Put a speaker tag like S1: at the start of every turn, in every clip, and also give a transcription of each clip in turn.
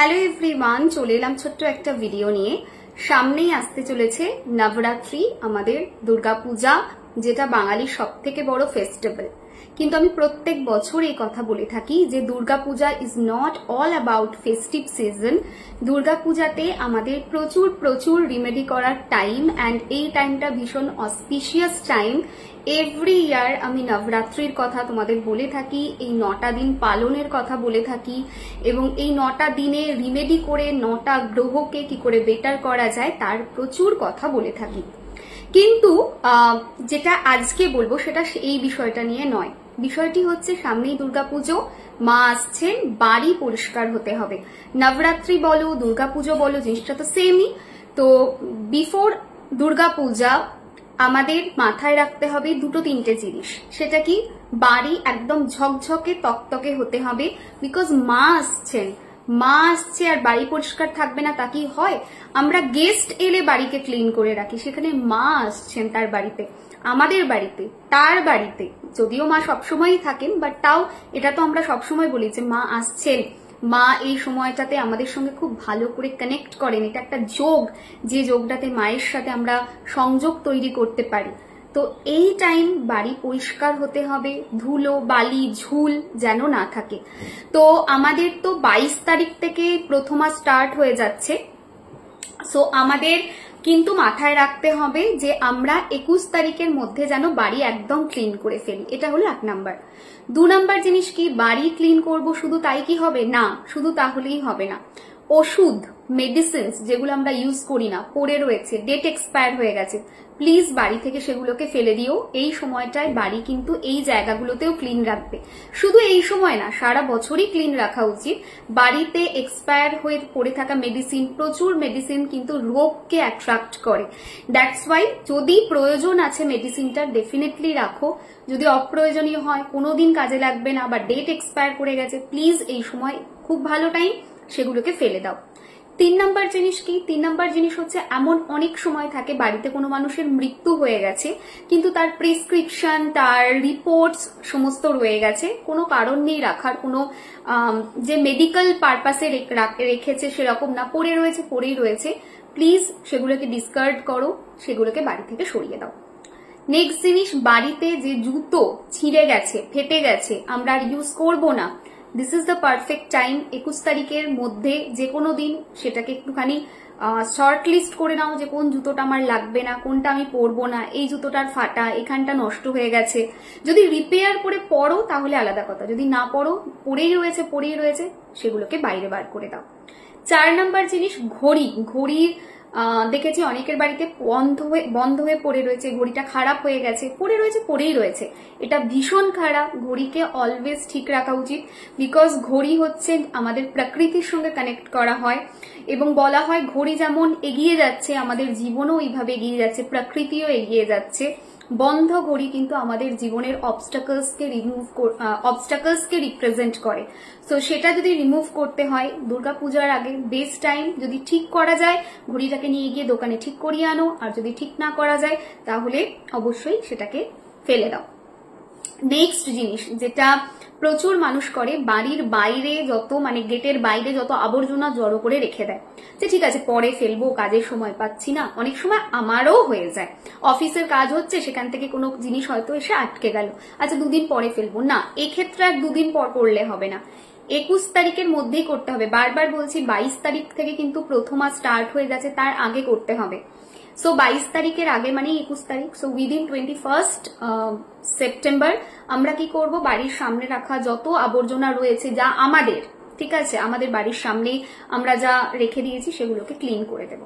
S1: Hello everyone, চলে এলাম ছোট্ট একটা ভিডিও নিয়ে। সামনেই আসতে চলেছে নবরাত্রি, আমাদের দুর্গাপূজা, যেটা বাঙালির সবথেকে বড় ফেস্টিভ্যাল। কিন্তু আমি প্রত্যেক বছর এই কথা বলে থাকি যে Durga Puja is not all about festive season. দুর্গাপূজাতে আমাদের প্রচুর প্রচুর রিমেডি করার টাইম, অ্যান্ড এই টাইমটা ভীষণ অসপিশিয়াস টাইম। এভরি ইয়ার আমি নবরাত্রির কথা তোমাদের বলে থাকি, এই 9টা দিন পালনের কথা বলে থাকি, এবং এই 9টা দিনে রিমেডি করে 9টা গ্রহকে কি করে বেটার করা যায় তার প্রচুর কথা বলে থাকি। কিন্তু যেটা আজকে বলবো সেটা এই বিষয়টা নিয়ে নয়। বিষয়টি হচ্ছে সামনেই দুর্গাপুজো, মা আসছেন, বাড়ি পরিষ্কার হতে হবে। নবরাত্রি বলো দুর্গাপুজো বলো, জিনিসটা তো সেমই। তো বিফোর দুর্গাপূজা আমাদের মাথায় রাখতে হবে দুটো তিনটে জিনিস। সেটা কি, বাড়ি একদম ঝকঝকে তকতকে হতে হবে, বিকজ মা আসছেন। মা আসছে আর বাড়ি পরিষ্কার থাকবে না তা কি হয়? আমরা গেস্ট এলে বাড়িকে ক্লিন করে রাখি, সেখানে মা আসছেন তার বাড়িতে, আমাদের বাড়িতে, তার বাড়িতে। যদিও মা সবসময়ই থাকেন, বাট তাও এটা তো আমরা সবসময় বলি যে মা আসছেন। মা এই সময়টাতে আমাদের সঙ্গে খুব ভালো করে কানেক্ট করেন, এটা একটা যোগ, যে যোগটাতে মায়ের সাথে আমরা সংযোগ তৈরি করতে পারি। তো এই টাইম বাড়ি পরিষ্কার হতে হবে, ধুলো বালি ঝুল যেন না থাকে। তো আমাদের তো 22 তারিখ থেকে প্রথমা স্টার্ট হয়ে যাচ্ছে। সো আমাদের কিন্তু মাথায় রাখতে হবে যে আমরা 21 তারিখের মধ্যে যেন বাড়ি একদম ক্লিন করে ফেলি। এটা হলো 1 নাম্বার। 2 নাম্বার জিনিস কি, বাড়ি ক্লিন করব শুধু তাই কি হবে? না, শুধু তাহলেই হবে না। ওষুধ মেডিসিনস যেগুলো আমরা ইউজ করি না, পড়ে রয়েছে, ডেট এক্সপায়ার হয়ে গেছে, প্লিজ বাড়ি থেকে সেগুলোকে ফেলে দিও। এই সময়টায় বাড়ি কিন্তু এই জায়গাগুলোতেও ক্লিন রাখবে। শুধু এই সময় না, সারা বছরই ক্লিন রাখা উচিত। বাড়িতে এক্সপায়ার হয়ে পড়ে থাকা মেডিসিন, প্রচুর মেডিসিন কিন্তু রোগকে অ্যাট্রাক্ট করে। দ্যাটস ওয়াই যদি প্রয়োজন আছে মেডিসিনটা ডেফিনেটলি রাখো। যদি অপ্রয়োজনীয় হয়, কোনোদিন কাজে লাগবে না বা ডেট এক্সপায়ার করে গেছে, প্লিজ এই সময় খুব ভালো টাইম, সেগুলোকে ফেলে দাও। 3 নাম্বার জিনিস কি, 3 নাম্বার জিনিস হচ্ছে এমন অনেক সময় থাকে বাড়িতে কোনো মানুষের মৃত্যু হয়ে গেছে, কিন্তু তার প্রেসক্রিপশন, তার রিপোর্টস সমস্ত রয়ে গেছে, কোনো কারণ নেই রাখার, কোনো যে মেডিকেল পারপাসে রেখেছে সেরকম না, পড়েই রয়েছে। প্লিজ সেগুলোকে ডিসকার্ড করো, সেগুলোকে বাড়ি থেকে সরিয়ে দাও। নেক্সট জিনিস, বাড়িতে যে জুতো ছিঁড়ে গেছে, ফেটে গেছে, আমরা আর ইউজ করবো না, this is the perfect time. 21 তারিখের মধ্যে যে কোনো দিন সেটাকে একটুখানি শর্ট লিস্ট করে নাও যে কোন জুতোটা আমার লাগবে না, কোনটা আমি পরবো না, এই জুতোটার ফাটা, এখানটা নষ্ট হয়ে গেছে। যদি রিপেয়ার করে পরো তাহলে আলাদা কথা, যদি না পরো, পরেই রয়েছে, সেগুলোকে বাইরে বার করে দাও। 4 নাম্বার জিনিস, ঘড়ি দেখেছি অনেকের বাড়িতে বন্ধ হয়ে পড়ে রয়েছে, ঘড়িটা খারাপ হয়ে গেছে, পড়েই রয়েছে। এটা ভীষণ খারাপ। ঘড়িকে অলওয়েজ ঠিক রাখা উচিত, বিকজ ঘড়ি হচ্ছে আমাদের প্রকৃতির সঙ্গে কানেক্ট করা হয়, এবং বলা হয় ঘড়ি যেমন এগিয়ে যাচ্ছে, আমাদের জীবনও এইভাবে এগিয়ে যাচ্ছে, প্রকৃতিও এগিয়ে যাচ্ছে। বন্ধ ঘড়ি কিন্তু আমাদের জীবনের অবস্টাকলসকে রিপ্রেজেন্ট করে। সো সেটা যদি রিমুভ করতে হয় দুর্গাপূজার আগে, বেস্ট টাইম, যদি ঠিক করা যায় ঘড়িটাকে নিয়ে গিয়ে দোকানে ঠিক করিয়ে আনো, আর যদি ঠিক না করা যায় তাহলে অবশ্যই সেটাকে ফেলে দাও। নেক্সট জিনিস যেটা প্রচুর মানুষ করে, বাড়ির বাইরে যত, মানে গেটের বাইরে যত আবর্জনা জড়ো করে রেখে দেয়, যে ঠিক আছে পরে ফেলবো, কাজের সময় পাচ্ছি না। অনেক সময় আমারও হয়ে যায়, অফিসের কাজ হচ্ছে, সেখান থেকে কোনো জিনিস হয়তো এসে আটকে গেল, আচ্ছা 2 দিন পরে ফেলবো না, এক্ষেত্রে আর 2 দিন পর করলে হবে না, 21 তারিখের মধ্যেই করতে হবে। বারবার বলছি 22 তারিখ থেকে কিন্তু প্রথমা স্টার্ট হয়ে গেছে, তার আগে করতে হবে। সো 22 তারিখের আগে মানে 21 তারিখ, সো উইদিন 21 সেপ্টেম্বর আমরা কি করব, বাড়ির সামনে রাখা যত আবর্জনা রয়েছে যা আমাদের, ঠিক আছে, আমাদের বাড়ির সামনেই আমরা যা রেখে দিয়েছি সেগুলোকে ক্লিন করে দেব।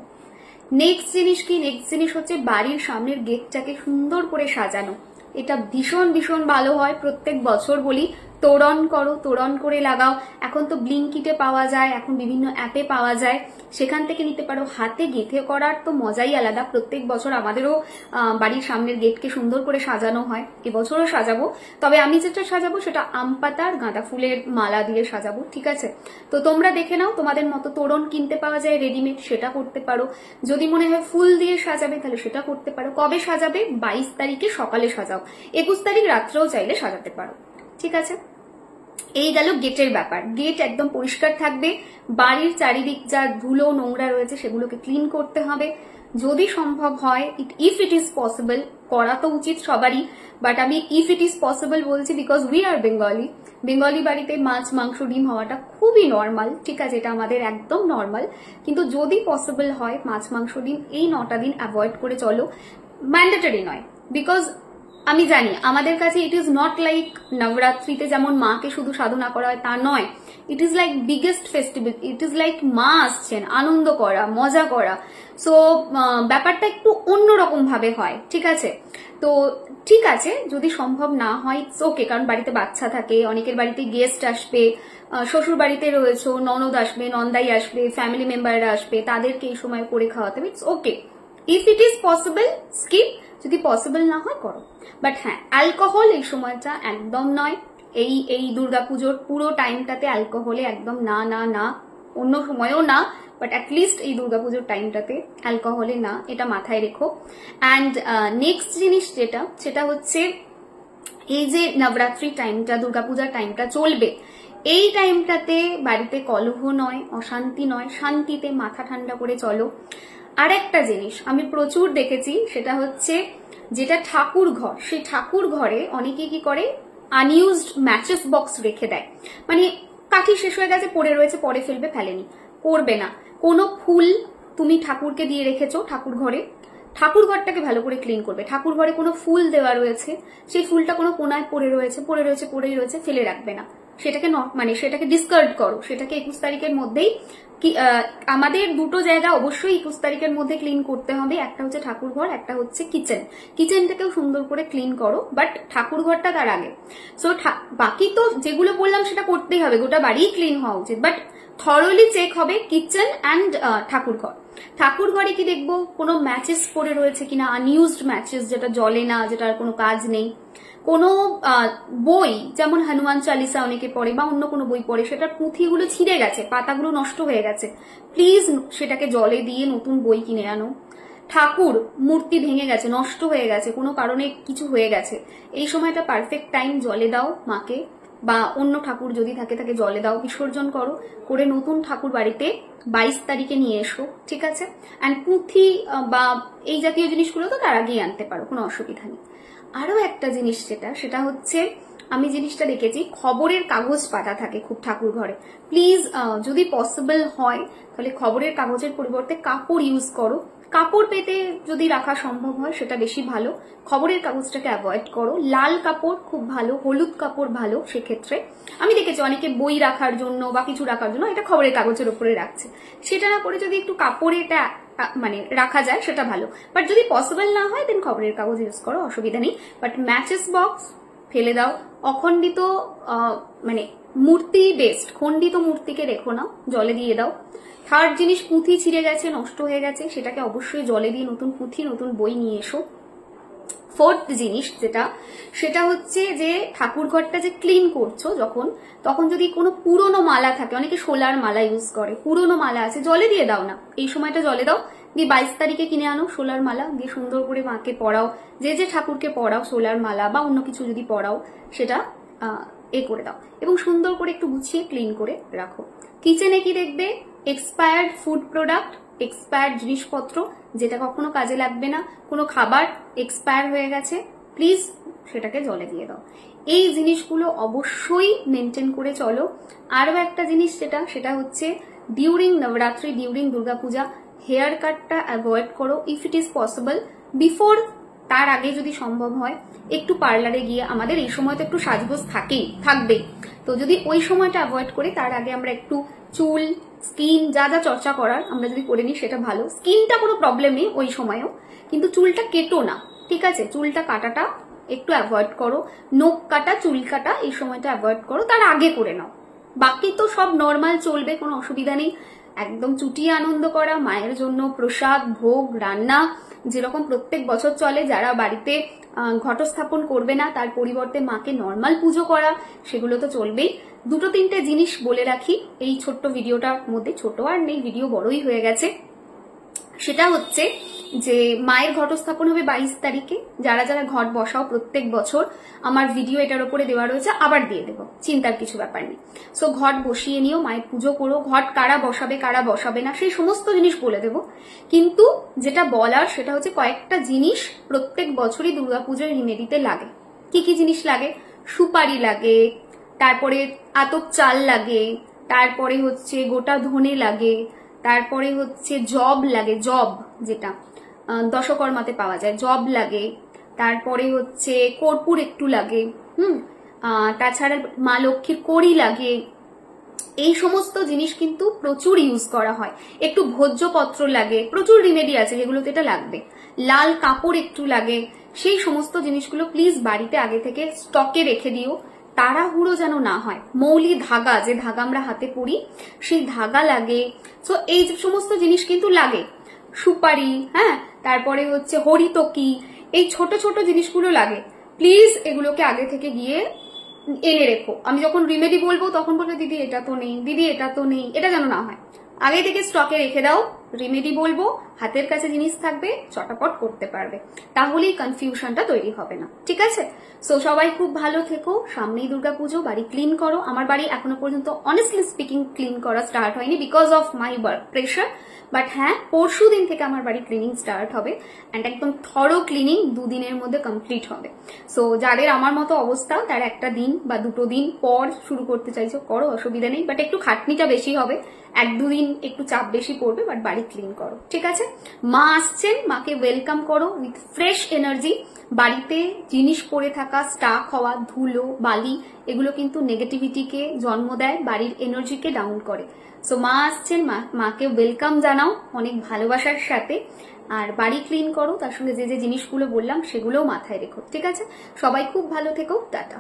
S1: নেক্সট জিনিস কি, নেক্সট জিনিস হচ্ছে বাড়ির সামনের গেটটাকে সুন্দর করে সাজানো। এটা ভীষণ ভীষণ ভালো হয়, প্রত্যেক বছর বলি তোরণ করো, তোরণ করে লাগাও। এখন তো ব্লিঙ্কিটে পাওয়া যায়, এখন বিভিন্ন অ্যাপে পাওয়া যায়, সেখান থেকে নিতে পারো। হাতে গেঁথে করার তো মজাই আলাদা। প্রত্যেক বছর আমাদেরও বাড়ির সামনের গেটকে সুন্দর করে সাজানো হয়, এবছরও সাজাবো। তবে আমি যেটা সাজাবো সেটা আম পাতার গাঁদা ফুলের মালা দিয়ে সাজাবো, ঠিক আছে? তো তোমরা দেখে নাও, তোমাদের মতো তোরণ কিনতে পাওয়া যায় রেডিমেড, সেটা করতে পারো। যদি মনে হয় ফুল দিয়ে সাজাবে তাহলে সেটা করতে পারো। কবে সাজাবে? 22 তারিখে সকালে সাজাও, 21 তারিখ রাত্রেও চাইলে সাজাতে পারো, ঠিক আছে? এই গেল গেটের ব্যাপার। গেট একদম পরিষ্কার থাকবে, বাড়ির চারিদিক যা ধুলো নোংরা রয়েছে সেগুলোকে ক্লিন করতে হবে যদি সম্ভব হয়। ইফ ইট ইজ পসিবল, করা তো উচিত সবারই, বাট আমি ইফ ইট ইজ পসিবল বলছি because we are Bengali. Bengali বাড়িতে মাছ মাংস ডিম হওয়াটা খুবই নর্মাল, ঠিক আছে, এটা আমাদের একদম নর্মাল। কিন্তু যদি পসিবল হয় মাছ মাংস ডিম এই 9টা দিন অ্যাভয়েড করে চলো। ম্যান্ডেটরি নয়, বিকজ আমি জানি আমাদের কাছে ইট ইজ নট লাইক নবরাত্রিতে যেমন মাকে শুধু সাধনা করা হয় তা নয়, it is like biggest festival, it is like মা আসছেন আনন্দ করা মজা করা। সো ব্যাপারটা একটু অন্যরকম ভাবে হয়, ঠিক আছে। তো ঠিক আছে, যদি সম্ভব না হয় ইটস ওকে, কারণ বাড়িতে বাচ্চা থাকে, অনেকের বাড়িতে গেস্ট আসবে, শ্বশুর বাড়িতে রয়েছে ননদ আসবে, নন্দাই আসবে, ফ্যামিলি মেম্বাররা আসবে, তাদেরকে এই সময় করে খাওয়াতে হবে, it's okay. If it is possible skip, যদি পসিবল না হয় করো। বাট হ্যাঁ, অ্যালকোহল এই সময়টা একদম নয়, এই দুর্গাপুজোর পুরো টাইমটাতে অ্যালকোহলে একদম না না না, অন্য সময়ও না, বাট অ্যাটলিস্ট এই দুর্গাপুজোর টাইমটাতে অ্যালকোহলে না, এটা মাথায় রেখো। অ্যান্ড নেক্সট জিনিস যেটা, সেটা হচ্ছে এই যে নবরাত্রি টাইমটা, দুর্গাপূজার টাইমটা চলবে, এই টাইমটাতে বাড়িতে কলহ নয়, অশান্তি নয়, শান্তিতে মাথা ঠান্ডা করে চলো। আর একটা জিনিস আমি প্রচুর দেখেছি, সেটা হচ্ছে যেটা ঠাকুর ঘর, সেই ঠাকুর ঘরে অনেকে কি করে আনইউজড ম্যাচেস বক্স রেখে দেয়, মানে কাঠি শেষ হয়ে গেছে পড়ে রয়েছে, পরে ফেলবে, ফেলেনি, করবে না। কোনো ফুল তুমি ঠাকুরকে দিয়ে রেখেছো ঠাকুর ঘরে, ঠাকুর ঘরটাকে ভালো করে ক্লিন করবে। ঠাকুর ঘরে কোনো ফুল দেওয়া রয়েছে, সেই ফুলটা কোনো কোনায় পড়েই রয়েছে, ফেলে রাখবে না, সেটাকে মানে সেটাকে ডিসকার্ড করো, সেটাকে 21 তারিখের মধ্যেই আমাদের দুটো জায়গা অবশ্যই 21 তারিখের মধ্যে ক্লিন করতে হবে, একটা হচ্ছে ঠাকুর ঘর, একটা হচ্ছে কিচেন। কিচেনটাকেও সুন্দর করে ক্লিন করো, বাট ঠাকুর ঘরটা তার আগে। সো বাকি তো যেগুলো বললাম সেটা করতেই হবে, গোটা বাড়িই ক্লিন হওয়া উচিত, বাট থরলি চেক হবে কিচেন অ্যান্ড ঠাকুর ঘর। ঠাকুর ঘরে কি দেখবো কোনো ম্যাচেস পড়ে রয়েছে কিনা, আনইউজড ম্যাচেস যেটা জ্বলে না, যেটার কোনো কাজ নেই। কোনো বই যেমন হনুমান চালিসা অনেকে পড়ে বা অন্য কোনো বই পড়ে, সেটার পুঁথিগুলো ছিঁড়ে গেছে, পাতাগুলো নষ্ট হয়ে গেছে, প্লিজ সেটাকে জলে দিয়ে নতুন বই কিনে আনো। ঠাকুর মূর্তি ভেঙে গেছে, নষ্ট হয়ে গেছে, কোনো কারণে কিছু হয়ে গেছে, এই সময়টা পারফেক্ট টাইম, জলে দাও মাকে, বা অন্য ঠাকুর যদি থাকে জলে দাও, বিসর্জন করো, করে নতুন ঠাকুর বাড়িতে 22 তারিখে নিয়ে এসো, ঠিক আছে। অ্যান্ড পুঁথি বা এই জাতীয় জিনিসগুলো তো তার আগেই আনতে পারো, কোনো অসুবিধা নেই। আরো একটা জিনিস সেটা হচ্ছে, আমি জিনিসটা দেখেছি খবরের কাগজ পাতা থাকে খুব ঠাকুর ঘরে, প্লিজ যদি পসিবল হয় তাহলে খবরের কাগজের পরিবর্তে কাপড় ইউজ করো। কাপড় পেতে যদি রাখা সম্ভব হয় সেটা বেশি ভালো, খবরের কাগজটাকে অ্যাভয়েড করো। লাল কাপড় খুব ভালো, হলুদ কাপড় ভালো, সেক্ষেত্রে আমি দেখেছি অনেকে বই রাখার জন্য বা কিছু রাখার জন্য এটা খবরের কাগজের উপরে রাখছে, সেটা না করে যদি একটু কাপড়ে এটা মানে রাখা যায় সেটা ভালো। বাট যদি পসিবল না হয় দেন খবরের কাগজ ইউজ করো, অসুবিধা নেই। বাট ম্যাচেস বক্স ফেলে দাও, অখণ্ডিত মানে মূর্তি বেস্ট, খণ্ডিত মূর্তিকে রেখো না, জলে দিয়ে দাও। থার্ড জিনিস, পুঁথি ছিঁড়ে গেছে, নষ্ট হয়ে গেছে, সেটাকে অবশ্যই জলে দিয়ে নতুন পুঁথি নতুন বই নিয়ে এসো। ফোর্থ জিনিস সেটা হচ্ছে যে ঠাকুর ঘরটা যে ক্লিন করছো তখন যদি কোনো পুরনো মালা থাকে, অনেকে শোলার মালা ইউজ করে, পুরনো মালা আছে জলে দিয়ে দাও না, এই সময়টা জলে দাও, দিয়ে 22 তারিখে কিনে আনো শোলার মালা, দিয়ে সুন্দর করে মাকে পরাও, যে ঠাকুরকে পরাও শোলার মালা বা অন্য কিছু যদি পরাও সেটা করে দাও, এবং সুন্দর করে একটু গুছিয়ে ক্লিন করে রাখো। কিচেনে কি দেখবে, এক্সপায়ার্ড ফুড প্রোডাক্ট, এক্সপায়ার্ড জিনিসপত্র যেটা কখনো কাজে লাগবে না, কোনো খাবার এক্সপায়ার হয়ে গেছে, প্লিজ সেটাকে জলে দিয়ে দাও। এই জিনিসগুলো অবশ্যই মেনটেন করে চলো। আরো একটা জিনিস সেটা হচ্ছে during Navratri, during Durga Puja hair কাটটা অ্যাভয়েড করো if it is possible. Before, তার আগে যদি সম্ভব হয় একটু পার্লারে গিয়ে, আমাদের এই সময় তো একটু সাজগোজ থাকবেই, তো যদি ওই সময়টা অ্যাভয়েড করি, তার আগে আমরা একটু চুল, স্কিন যা চর্চা করার আমরা যদি করে নিই সেটা ভালো। স্কিনটা কোনো প্রবলেম নেই ওই সময়ও, কিন্তু চুলটা কেটো না, ঠিক আছে, চুলটা কাটাটা একটু অ্যাভয়েড করো, নখ কাটা, চুল কাটা এই সময়টা অ্যাভয়েড করো, তার আগে করে নাও। বাকি তো সব নর্মাল চলবে, কোনো অসুবিধা নেই। একদম চুটিয়ে আনন্দ করা, মায়ের জন্য প্রসাদ, ভোগ, রান্না, যেরকম প্রত্যেক বছর চলে। যারা বাড়িতে ঘটস্থাপন করবে না তার পরিবর্তে মাকে নর্মাল পুজো করা, সেগুলো তো চলবেই। দুটো তিনটে জিনিস বলে রাখি এই ছোট্ট ভিডিওটার মধ্যে, ছোট আর নেই, ভিডিও বড়ই হয়ে গেছে। সেটা হচ্ছে যে মায়ের ঘটস্থাপন হবে 22 তারিখে। যারা যারা ঘট বসাও প্রত্যেক বছর, আমার ভিডিও এটার উপরে দেওয়া রয়েছে, আবার দিয়ে দেবো, চিন্তার কিছু ব্যাপার নেই। সো ঘট বসিয়ে নিও, মায়ের পুজো করো। ঘট কারা বসাবে কারা বসাবে না সেই সমস্ত জিনিস বলে দেবো, কিন্তু যেটা বলার সেটা হচ্ছে কয়েকটা জিনিস প্রত্যেক বছরই দুর্গাপুজোর রিমেডিতে লাগে। কি কি জিনিস লাগে? সুপারি লাগে, তারপরে আতপ চাল লাগে, তারপরে হচ্ছে গোটা ধনে লাগে, তারপরে হচ্ছে জব লাগে, জব যেটা দশকর্মাতে পাওয়া যায়, জব লাগে, তারপরে হচ্ছে কর্পূর একটু লাগে, তাছাড়া মা লক্ষ্মীর কড়ি লাগে। এই সমস্ত জিনিস কিন্তু প্রচুর ইউজ করা হয়। একটু ভোজ্যপত্র লাগে, প্রচুর রিমেডি আছে যেগুলোতে এটা লাগবে। লাল কাপড় একটু লাগে। সেই সমস্ত জিনিসগুলো প্লিজ বাড়িতে আগে থেকে স্টকে রেখে দিও, তাড়াহুড়ো যেন না হয়। মৌলি ধাগা, যে ধাগা আমরা হাতে পরি, সেই ধাগা লাগে। সো এই সমস্ত জিনিস কিন্তু লাগে। সুপারি, হ্যাঁ, তারপরে হচ্ছে হরিতকি, এই ছোট ছোট জিনিসগুলো লাগে। প্লিজ এগুলোকে আগে থেকে গিয়ে এনে রেখো। আমি যখন রিমেডি বলবো তখন বলবে দিদি এটা তো নেই, দিদি এটা তো নেই, এটা যেন না হয়। আগে থেকে স্টকে রেখে দাও। রিমেডি বলবো, হাতের কাছে জিনিস থাকবে, চটাপট করতে পারবে, তাহলেই কনফিউশনটা তৈরি হবে না। ঠিক আছে? সো সবাই খুব ভালো থেকো। সামনেই দুর্গাপুজো, বাড়ি ক্লিন করো। আমার বাড়ি এখনো পর্যন্ত অনেস্টলি স্পিকিং ক্লিন করা স্টার্ট হয়নি because of my work pressure, but হ্যাঁ, পরশু দিন থেকে আমার বাড়ি ক্লিনিং স্টার্ট হবে অ্যান্ড একদম থরো ক্লিনিং 2 দিনের মধ্যে কমপ্লিট হবে। সো যাদের আমার মতো অবস্থা তারা একটা দিন বা 2 দিন পর শুরু করতে চাইছো, করো, অসুবিধা নেই, বাট একটু খাটনিটা বেশি হবে, 1-2 দিন একটু চাপ বেশি পড়বে, বাট বাড়ি ক্লিন করো। ঠিক আছে? মা আসছেন, মাকে ওয়েলকাম করো উইথ ফ্রেশ এনার্জি। বাড়িতে জিনিস পড়ে থাকা, স্টাক হওয়া, ধুলো, বালি, এগুলো কিন্তু নেগেটিভিটিকে জন্ম দেয়, বাড়ির এনার্জিকে ডাউন করে। সো মা আসছেন, মাকে ওয়েলকাম জানাও অনেক ভালোবাসার সাথে, আর বাড়ি ক্লিন করো, তার সঙ্গে যে যে জিনিসগুলো বললাম সেগুলোও মাথায় রেখো। ঠিক আছে? সবাই খুব ভালো থেকো, টাটা।